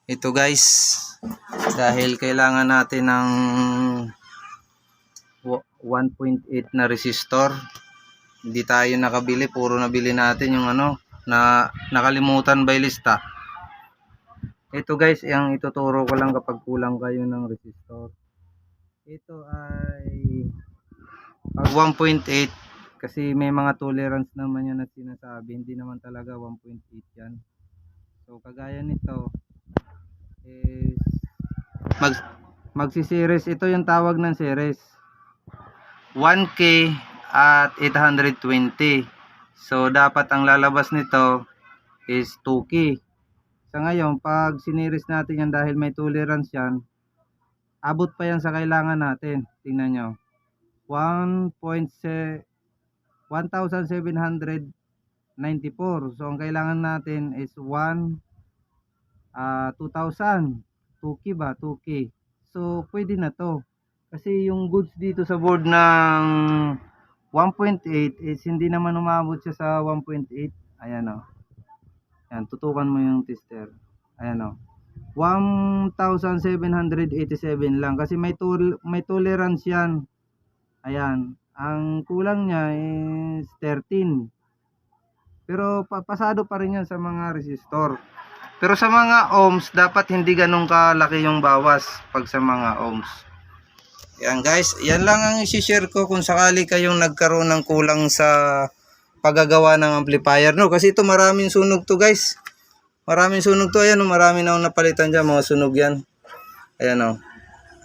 Ito guys, dahil kailangan natin ng 1.8 na resistor, hindi tayo nakabili, puro nabili natin yung na nakalimutan by lista. Ito guys, yung ituturo ko lang kapag kulang kayo ng resistor. Ito ay pag 1.8, kasi may mga tolerance naman yan na sinasabi, hindi naman talaga 1.8 yan. So kagaya nito is magsi-series, ito yung tawag ng series 1K at 820. So dapat ang lalabas nito is 2K. Sa ngayon, pag sineries natin yan, dahil may tolerance yan, abot pa yan sa kailangan natin. Tingnan nyo, 1,794. So ang kailangan natin is 2,000. 2K ba? 2K. So pwede na to. Kasi yung goods dito sa board ng 1.8 is hindi naman umabot siya sa 1.8. Ayan o. Ayan, tutukan mo yung tester. Ayan o. 1,787 lang. Kasi may tolerance yan. Ayan. Ang kulang niya is 13. Pero pasado pa rin yan sa mga resistor. Pero sa mga ohms, dapat hindi ganun kalaki yung bawas pag sa mga ohms. Yan guys, yan lang ang isi-share ko kung sakali kayong nagkaroon ng kulang sa paggagawa ng amplifier. No? Kasi ito maraming sunog to guys. Maraming sunog to. Ayan, marami na akong napalitan dyan, mga sunog yan. Ayan o.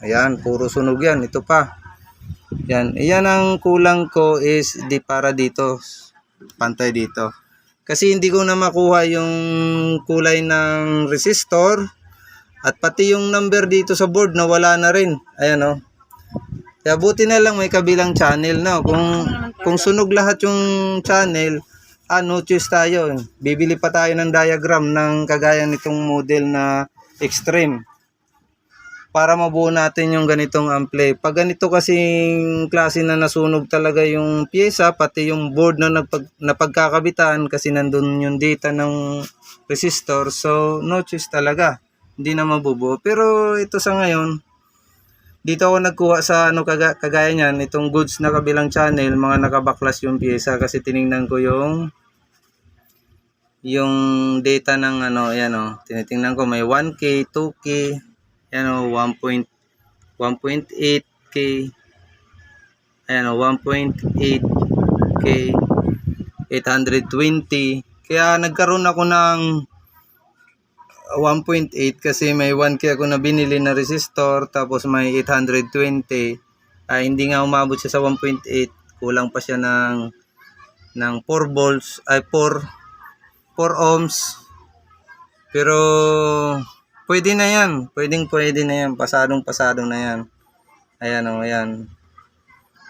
Ayan, puro sunog yan. Ito pa. Yan, iyan ang kulang ko is para dito. Pantay dito. Kasi hindi ko na makuha yung kulay ng resistor at pati yung number dito sa board na wala na rin. Ayan o. Kaya buti na lang may kabilang channel, no. Kung sunog lahat yung channel, no choice tayo. Bibili pa tayo ng diagram ng kagaya nitong model na Extreme para mabuo natin yung ganitong ampli. Pag ganito kasing klase na nasunog talaga yung pyesa, pati yung board na napagkakabitan kasi nandun yung data ng resistor, so no choice talaga, hindi na mabubuo. Pero ito sa ngayon, dito ako nagkuha sa kagaya niyan, itong goods na kabilang channel, mga nakabaklas yung pyesa kasi tiningnan ko yung data ng ayan o, tinitingnan ko may 1K, 2K, ayan o, 1.8K, ayan o, 1.8K, 820. Kaya nagkaroon ako ng 1.8 kasi may 1K ako na binili na resistor, tapos may 820. Hindi nga umabot siya sa 1.8, kulang pa siya ng 4 volts, 4 ohms. Pero pwede na yan, pwede na yan, pasado na yan. Ayan o, ayan.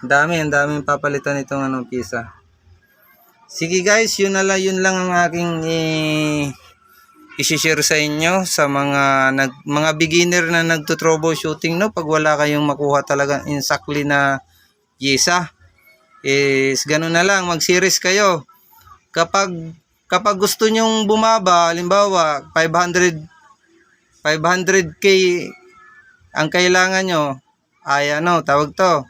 Ang daming papalitan itong pyesa. Sige guys, yun lang ang aking i-share sa inyo sa mga beginner na nagto-troubleshooting, no. Pag wala kayong makuha talaga exactly na pyesa, is ganun na lang, mag-series kayo. Kapag gusto nyong bumaba, halimbawa 500K ang kailangan nyo, ay tawag to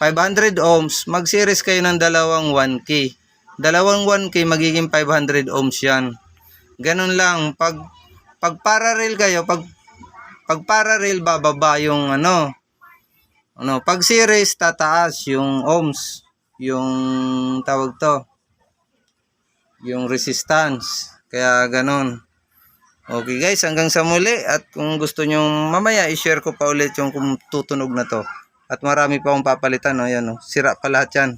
500 ohms, mag-series kayo ng dalawang 1K. Dalawang 1K magiging 500 ohms yan. Ganun lang, pag parallel kayo, pag parallel bababa yung pag series tataas yung ohms, yung tawag to, yung resistance. Kaya ganun. Okay guys, hanggang sa muli, at kung gusto nyo mamaya i-share ko pa ulit yung kung tutunog na to. At marami pa akong papalitan, ayan, sira pa lahat yan.